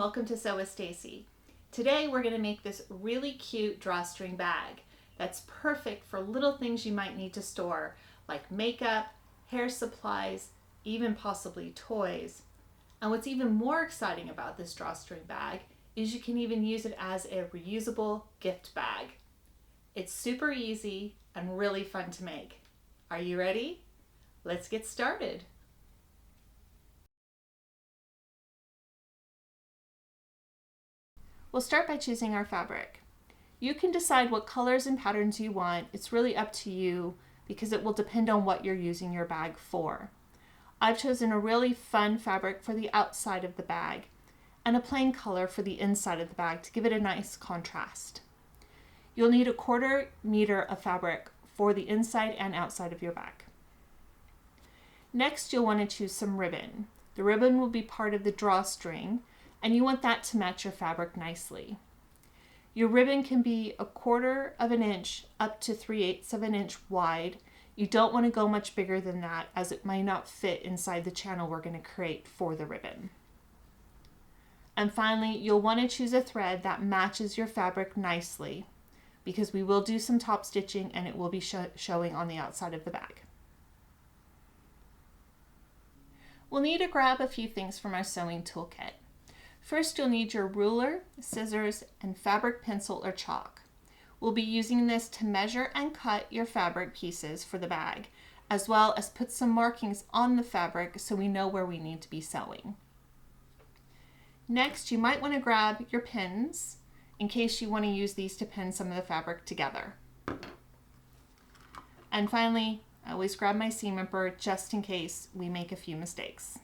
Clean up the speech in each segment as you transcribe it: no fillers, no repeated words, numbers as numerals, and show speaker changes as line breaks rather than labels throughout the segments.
welcome to Sew with Stacy. Today we're going to make this really cute drawstring bag that's perfect for little things you might need to store, like makeup, hair supplies, even possibly toys. And what's even more exciting about this drawstring bag is you can even use it as a reusable gift bag. It's super easy and really fun to make. Are you ready? Let's get started. We'll start by choosing our fabric. You can decide what colors and patterns you want. It's really up to you because it will depend on what you're using your bag for. I've chosen a really fun fabric for the outside of the bag and a plain color for the inside of the bag to give it a nice contrast. You'll need 1/4 meter of fabric for the inside and outside of your bag. Next, you'll want to choose some ribbon. The ribbon will be part of the drawstring, and you want that to match your fabric nicely. Your ribbon can be 1/4 of an inch up to 3/8 of an inch wide. You don't want to go much bigger than that, as it might not fit inside the channel we're going to create for the ribbon. And finally, you'll want to choose a thread that matches your fabric nicely, because we will do some top stitching and it will be showing on the outside of the bag. We'll need to grab a few things from our sewing toolkit. First, you'll need your ruler, scissors, and fabric pencil or chalk. We'll be using this to measure and cut your fabric pieces for the bag, as well as put some markings on the fabric so we know where we need to be sewing. Next, you might want to grab your pins in case you want to use these to pin some of the fabric together. And finally, I always grab my seam ripper just in case we make a few mistakes.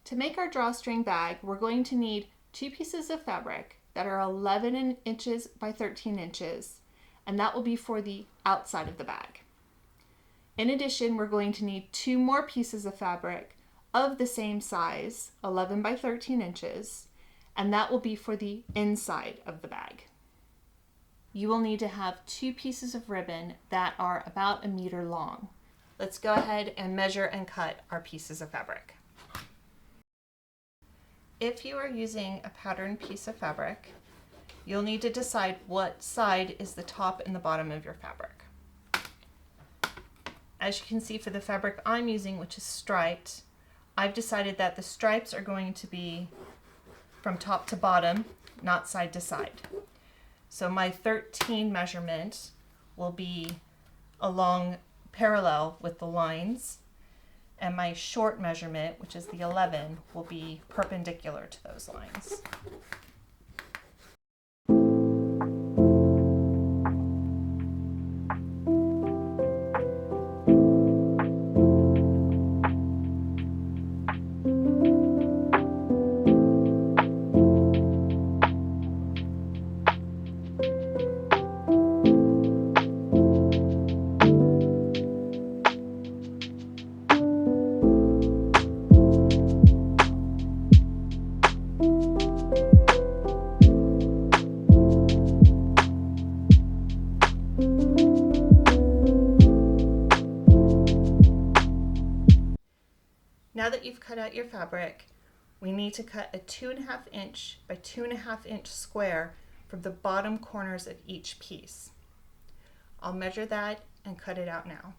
To make our drawstring bag, we're going to need 2 pieces of fabric that are 11 inches by 13 inches, and that will be for the outside of the bag. In addition, we're going to need 2 more pieces of fabric of the same size, 11 by 13 inches, and that will be for the inside of the bag. You will need to have 2 pieces of ribbon that are about 1 meter long. Let's go ahead and measure and cut our pieces of fabric. If you are using a patterned piece of fabric, you'll need to decide what side is the top and the bottom of your fabric. As you can see, for the fabric I'm using, which is striped, I've decided that the stripes are going to be from top to bottom, not side to side. So my 13 measurement will be along parallel with the lines, and my short measurement, which is the 11, will be perpendicular to those lines. Now that you've cut out your fabric, we need to cut a 2.5 inch by 2.5 inch square from the bottom corners of each piece. I'll measure that and cut it out now.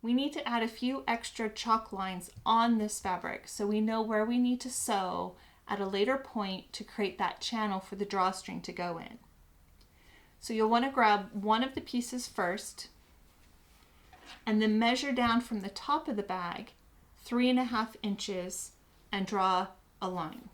We need to add a few extra chalk lines on this fabric so we know where we need to sew at a later point to create that channel for the drawstring to go in. So you'll want to grab one of the pieces first and then measure down from the top of the bag 3.5 inches and draw a line.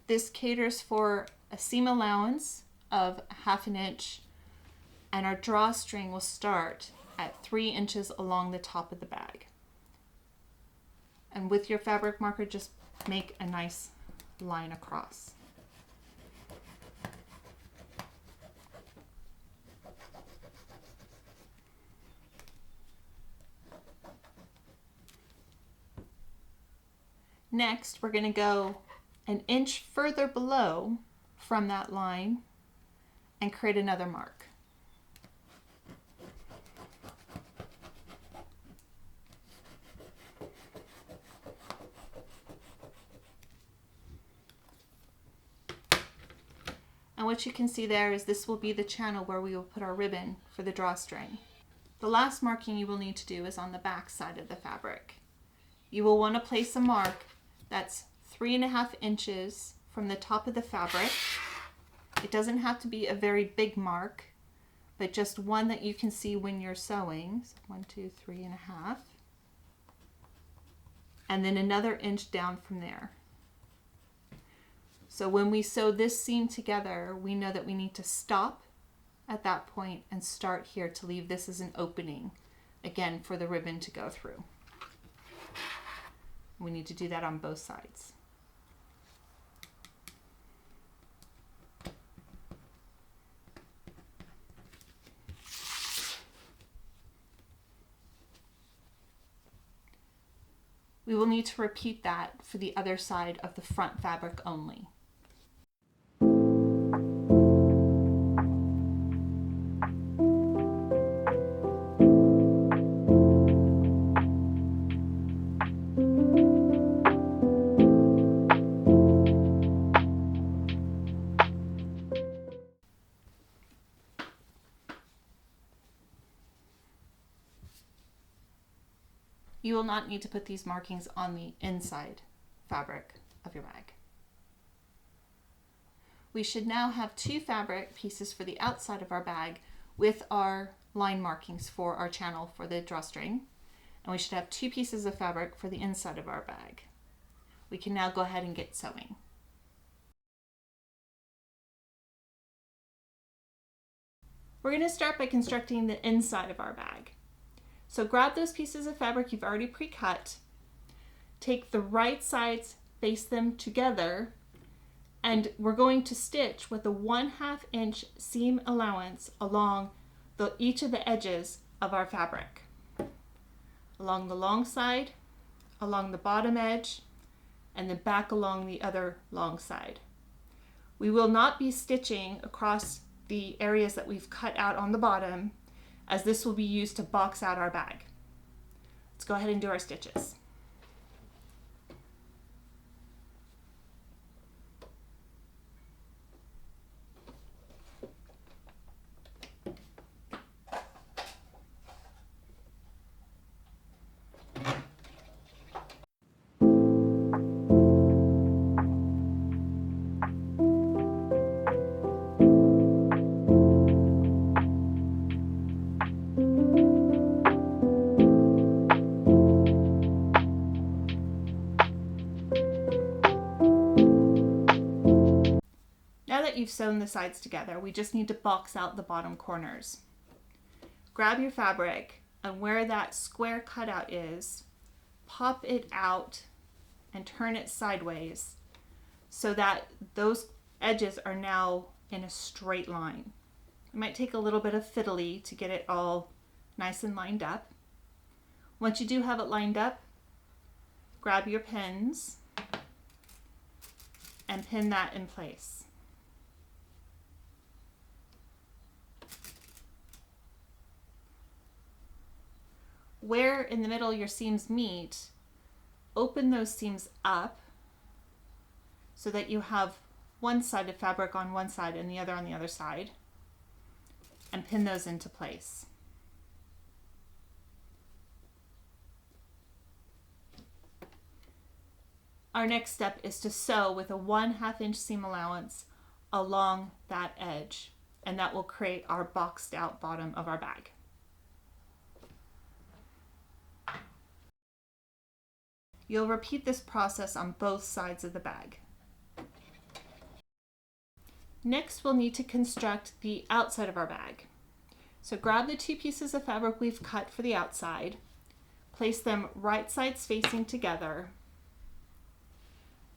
This caters for a seam allowance of 1/2 inch, and our drawstring will start at 3 inches along the top of the bag. And with your fabric marker, just make a nice line across. Next, we're going to go an inch further below from that line and create another mark. And what you can see there is this will be the channel where we will put our ribbon for the drawstring. The last marking you will need to do is on the back side of the fabric. You will want to place a mark that's 3.5 inches from the top of the fabric. It doesn't have to be a very big mark, but just one that you can see when you're sewing. So 1, 2, 3.5. And then another inch down from there. So when we sew this seam together, we know that we need to stop at that point and start here to leave this as an opening, again, for the ribbon to go through. We need to do that on both sides. We will need to repeat that for the other side of the front fabric only. You will not need to put these markings on the inside fabric of your bag. We should now have 2 fabric pieces for the outside of our bag with our line markings for our channel for the drawstring. And we should have 2 pieces of fabric for the inside of our bag. We can now go ahead and get sewing. We're going to start by constructing the inside of our bag. So grab those pieces of fabric you've already pre-cut, take the right sides, face them together, and we're going to stitch with a 1/2 inch seam allowance along each of the edges of our fabric. Along the long side, along the bottom edge, and then back along the other long side. We will not be stitching across the areas that we've cut out on the bottom, as this will be used to box out our bag. Let's go ahead and do our stitches. Now that you've sewn the sides together, we just need to box out the bottom corners. Grab your fabric, and where that square cutout is, pop it out and turn it sideways so that those edges are now in a straight line. It might take a little bit of fiddly to get it all nice and lined up. Once you do have it lined up, grab your pins and pin that in place. Where in the middle your seams meet, open those seams up so that you have one side of fabric on one side and the other on the other side, and pin those into place. Our next step is to sew with a 1/2 inch seam allowance along that edge, and that will create our boxed out bottom of our bag. You'll repeat this process on both sides of the bag. Next, we'll need to construct the outside of our bag. So grab the 2 pieces of fabric we've cut for the outside, place them right sides facing together,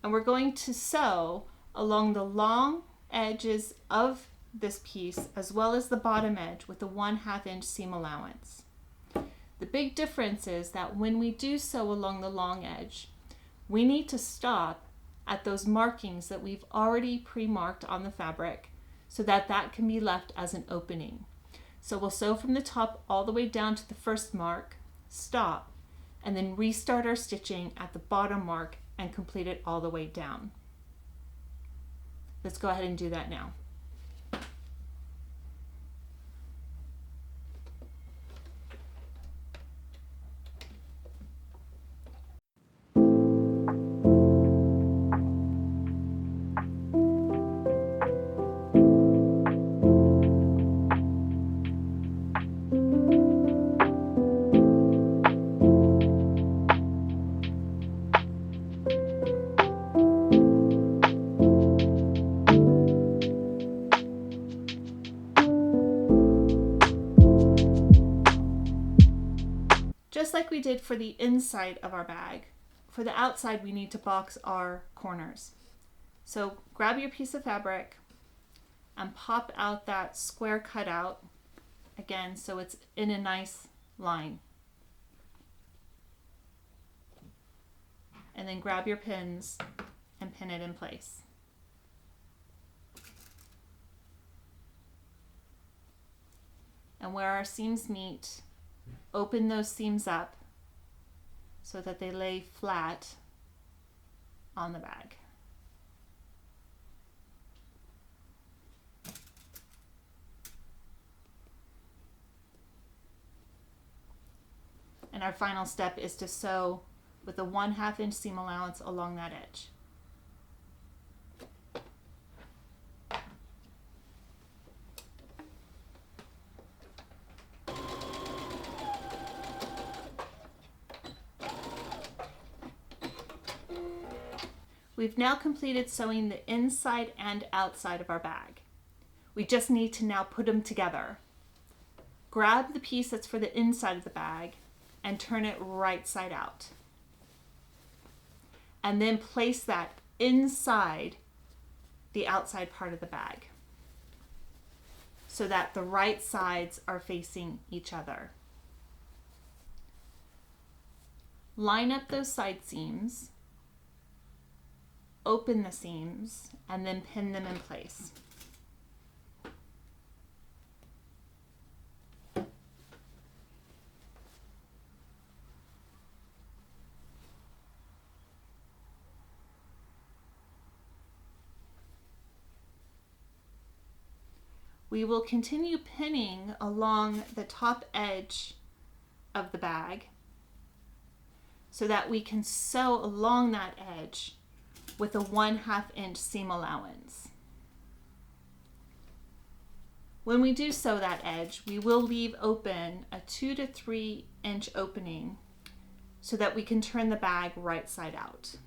and we're going to sew along the long edges of this piece as well as the bottom edge with a 1/2 inch seam allowance. The big difference is that when we do sew along the long edge, we need to stop at those markings that we've already pre-marked on the fabric so that that can be left as an opening. So we'll sew from the top all the way down to the first mark, stop, and then restart our stitching at the bottom mark and complete it all the way down. Let's go ahead and do that now. Just like we did for the inside of our bag, for the outside we need to box our corners. So grab your piece of fabric and pop out that square cutout again so it's in a nice line. And then grab your pins and pin it in place. And where our seams meet, open those seams up so that they lay flat on the bag. And our final step is to sew with a 1/2 inch seam allowance along that edge. We've now completed sewing the inside and outside of our bag. We just need to now put them together. Grab the piece that's for the inside of the bag and turn it right side out. And then place that inside the outside part of the bag so that the right sides are facing each other. Line up those side seams, open the seams, and then pin them in place. We will continue pinning along the top edge of the bag so that we can sew along that edge with a 1/2 inch seam allowance. When we do sew that edge, we will leave open a 2 to 3 inch opening so that we can turn the bag right side out.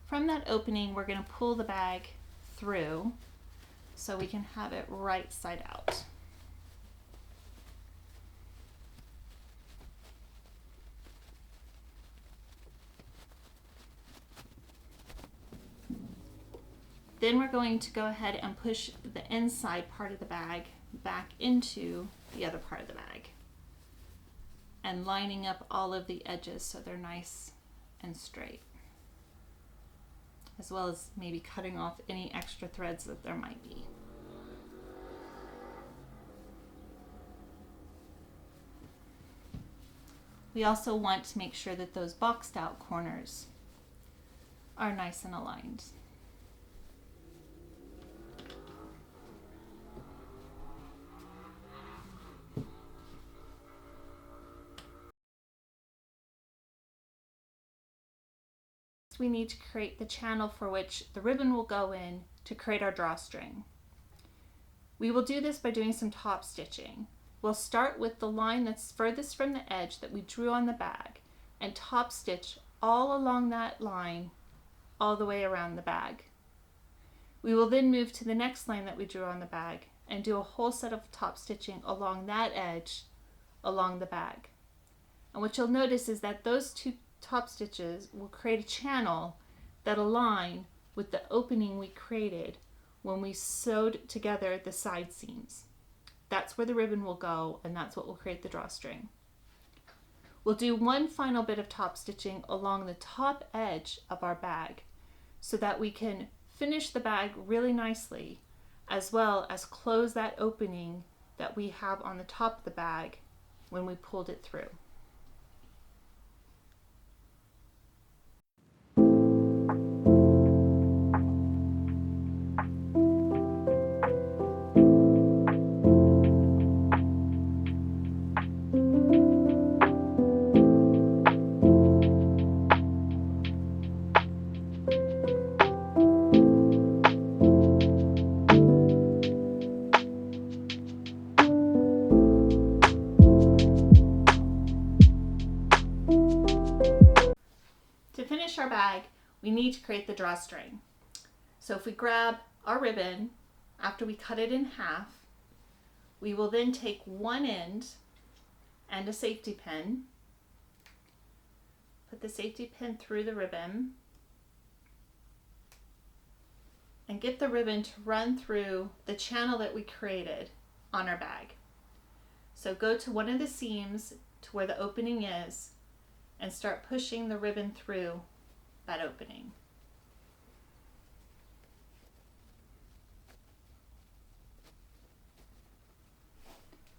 From that opening, we're going to pull the bag through so we can have it right side out. Then we're going to go ahead and push the inside part of the bag back into the other part of the bag and lining up all of the edges so they're nice and straight, as well as maybe cutting off any extra threads that there might be. We also want to make sure that those boxed out corners are nice and aligned. Next, we need to create the channel for which the ribbon will go in to create our drawstring. We will do this by doing some top stitching. We'll start with the line that's furthest from the edge that we drew on the bag and top stitch all along that line all the way around the bag. We will then move to the next line that we drew on the bag and do a whole set of top stitching along that edge along the bag. And what you'll notice is that those two top stitches will create a channel that align with the opening we created when we sewed together the side seams. That's where the ribbon will go, and that's what will create the drawstring. We'll do one final bit of top stitching along the top edge of our bag so that we can finish the bag really nicely, as well as close that opening that we have on the top of the bag when we pulled it through. To finish our bag, we need to create the drawstring. So if we grab our ribbon, after we cut it in half, we will then take one end and a safety pin, put the safety pin through the ribbon, and get the ribbon to run through the channel that we created on our bag. So go to one of the seams to where the opening is and start pushing the ribbon through that opening.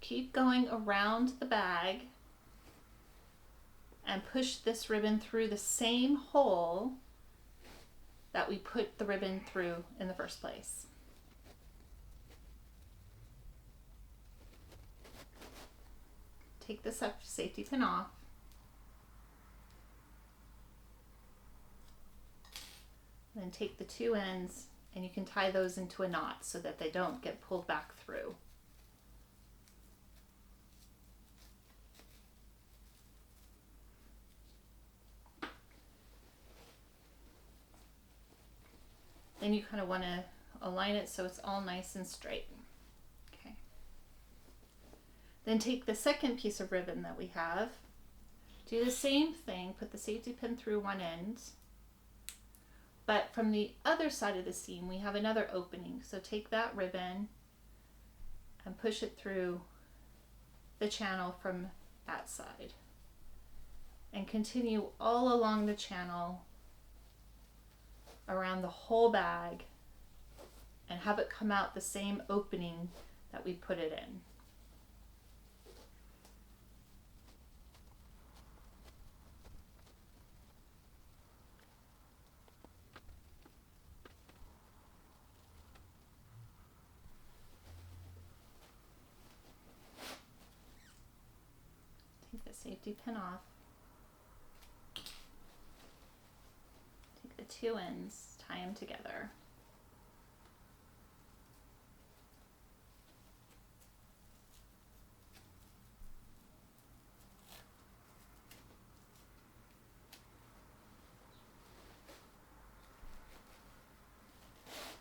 Keep going around the bag and push this ribbon through the same hole that we put the ribbon through in the first place. Take the safety pin off. Then take the two ends and you can tie those into a knot so that they don't get pulled back through. Then you kind of want to align it so it's all nice and straight. Okay. Then take the second piece of ribbon that we have, do the same thing, put the safety pin through one end, but from the other side of the seam we have another opening. So take that ribbon and push it through the channel from that side and continue all along the channel around the whole bag and have it come out the same opening that we put it in. Take the safety pin off. Take the two ends, tie them together.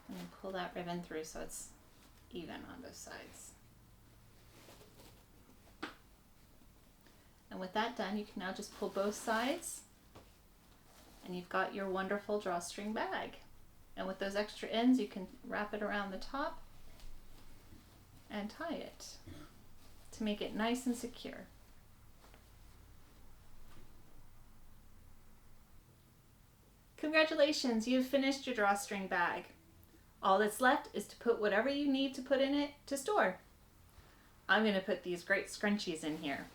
And then pull that ribbon through so it's even on both sides. And with that done, you can now just pull both sides and you've got your wonderful drawstring bag. And with those extra ends, you can wrap it around the top and tie it to make it nice and secure. Congratulations, you've finished your drawstring bag. All that's left is to put whatever you need to put in it to store. I'm going to put these great scrunchies in here.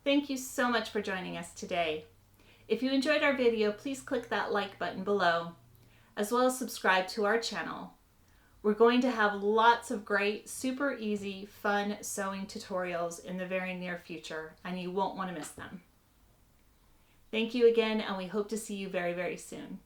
Thank you so much for joining us today. If you enjoyed our video, please click that like button below, as well as subscribe to our channel. We're going to have lots of great, super easy, fun sewing tutorials in the very near future, and you won't want to miss them. Thank you again, and we hope to see you very, very soon.